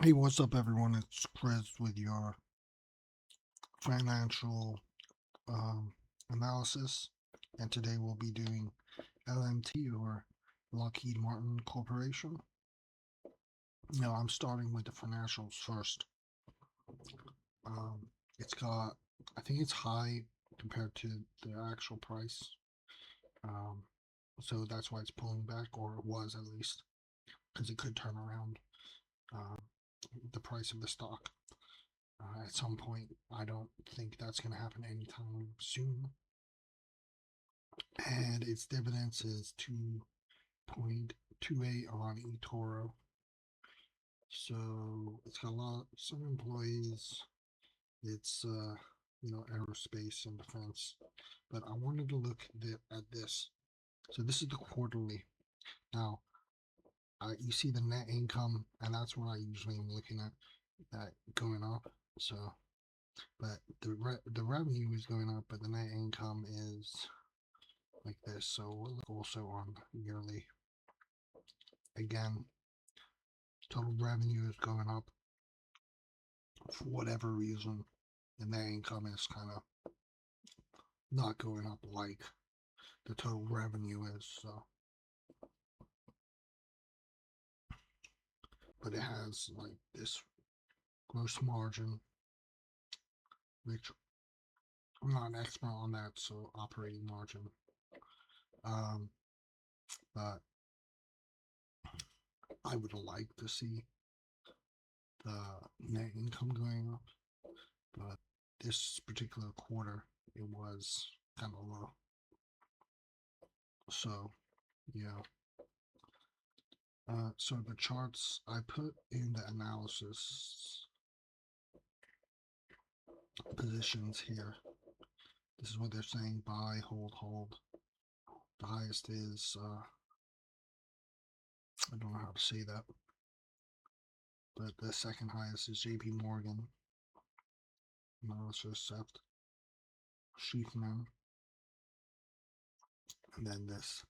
Hey, what's up, everyone? It's Chris with your financial um, analysis, and today we'll be doing LMT or Lockheed Martin Corporation. Now, I'm starting with the financials first. Um, it's got, I think it's high compared to the actual price, um, so that's why it's pulling back, or it was at least, because it could turn around um, the price of the stock. At some point, I don't think that's going to happen anytime soon. And its dividends is 2.28 on eToro. So it's got some employees. It's aerospace and defense. But I wanted to look at this. So this is the quarterly. Now, you see the net income, and that's what I usually am looking at, that going up. So, but the revenue is going up, but the net income is like this. So we'll look also on yearly. Again, total revenue is going up for whatever reason, and net income is kind of not going up like the total revenue is. So, but it has like this gross margin, which I'm not an expert on that. So operating margin, um, but I would like to see the net income going up, but this particular quarter it was kind of low. So, yeah. So the charts I put in the analysis positions here. This is what they're saying: buy, hold, hold. The highest is I don't know how to say that, but the second highest is J.P. Morgan. Analysis Sept, Schiefman, and then this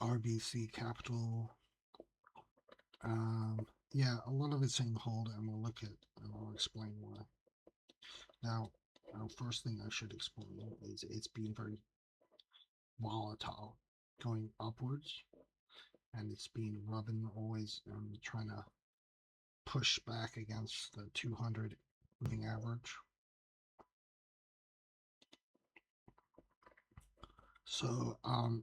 RBC Capital. Yeah, a lot of it's saying hold, and we'll look at and I'll explain why. Now, first thing I should explain is it's been very volatile, going upwards, and it's been rubbing always and trying to push back against the 200 moving average. So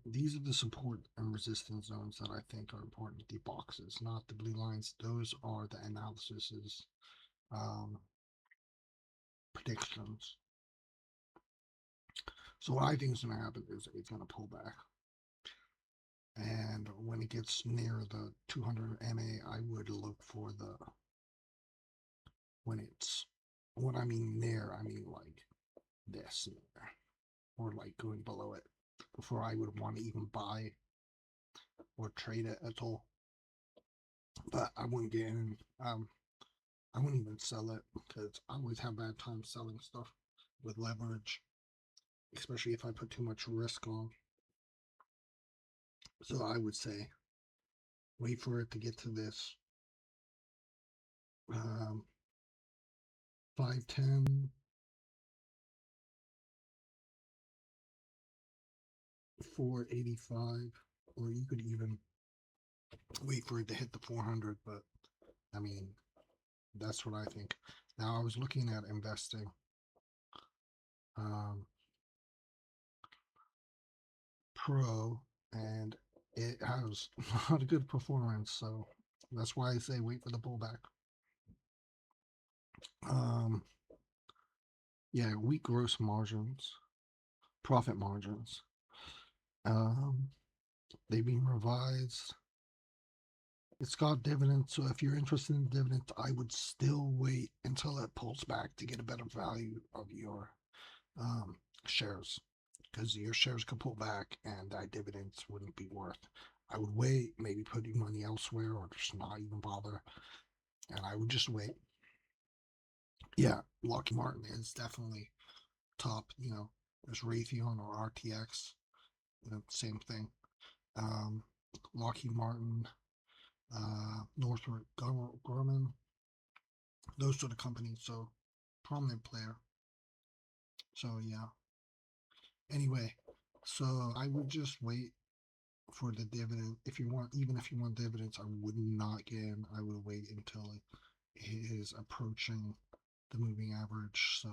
these are the support and resistance zones that I think are important. The boxes, not the blue lines. Those are the analysis's um, predictions. So what I think is going to happen is it's going to pull back. And when it gets near the 200 MA, I would look for when it's, what I mean near, I mean like this, or like going below it, before I would want to even buy or trade it at all. But I wouldn't get in. I wouldn't even sell it because I always have bad time selling stuff with leverage, especially if I put too much risk on. So I would say wait for it to get to this 510, 485, or you could even wait for it to hit the 400. But I mean, that's what I think. Now I was looking at investing. Um, Pro, and it has a lot of good performance. So that's why I say wait for the pullback. Um, yeah, weak gross margins, profit margins. Um, they've been revised. It's got dividends, so if you're interested in dividends, I would still wait until it pulls back to get a better value of your shares, because your shares could pull back and that dividends wouldn't be worth. I would wait, maybe put your money elsewhere, or just not even bother, and I would just wait. Yeah, Lockheed Martin is definitely top. There's Raytheon or RTX, same thing. Um, Lockheed Martin, Northrop Grumman. those sort of companies. So prominent player. So yeah. Anyway, so I would just wait for the dividend. If you want, even if you want dividends, I would not get in. I would wait until it is approaching the moving average. So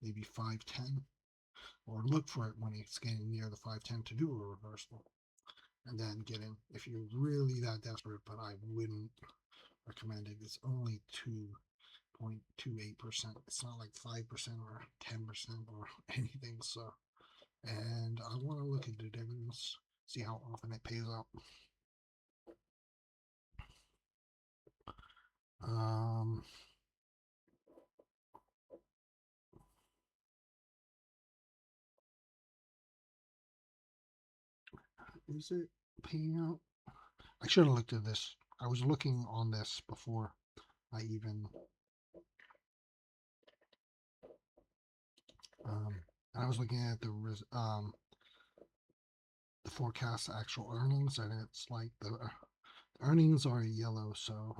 maybe 510, or look for it when it's getting near the 510 to do a reversal, and then get in if you're really that desperate. But I wouldn't recommend it. It's only 2.28%. It's not like 5% or 10% or anything. So, and I want to look at the dividends, see how often it pays out. Um, is it paying out? I should have looked at this. I was looking on this before I even um, I was looking at the forecast actual earnings, and it's like the earnings are yellow, so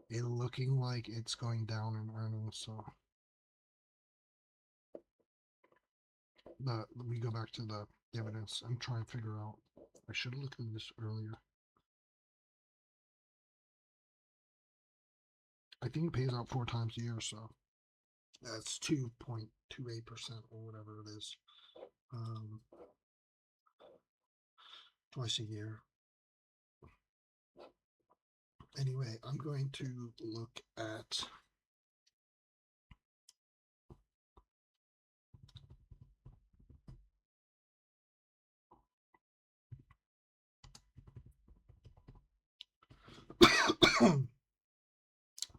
it looking like it's going down in earnings. So we go back to the dividends. I'm trying to figure out. I should have looked at this earlier. I think it pays out 4 times a year, so that's 2.28% or whatever it is, twice a year. Anyway, I'm going to look at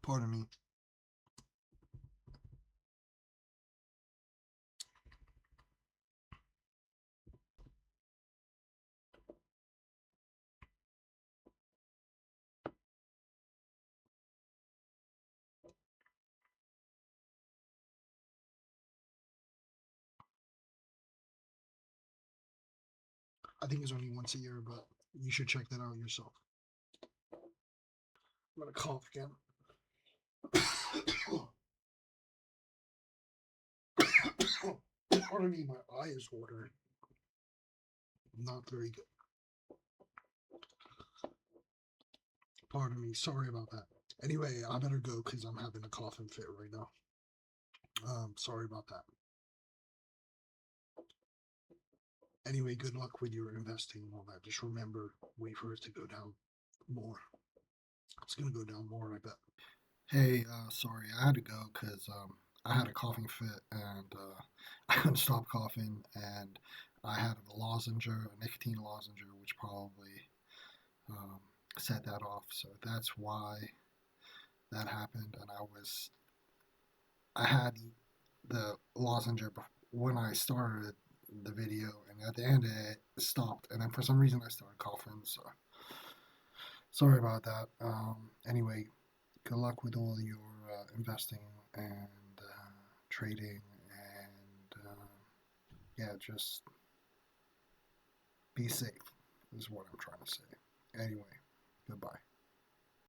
pardon me. I think it's only once a year, but you should check that out yourself. I'm gonna cough again. Pardon me, my eye is watering. Not very good. Pardon me. Sorry about that. Anyway, I better go because I'm having a coughing fit right now. Sorry about that. Anyway, good luck with your investing and all that. Just remember, wait for it to go down more. It's gonna go down more, I bet. Hey, sorry, I had to go because I had a coughing fit, and I couldn't stop coughing, and I had a nicotine lozenge, which probably um, set that off. So that's why that happened, and I had the lozenge when I started the video, and at the end it stopped, and then for some reason I started coughing. So sorry about that. Anyway, good luck with all your investing and trading, and yeah, just be safe is what I'm trying to say. Anyway, goodbye.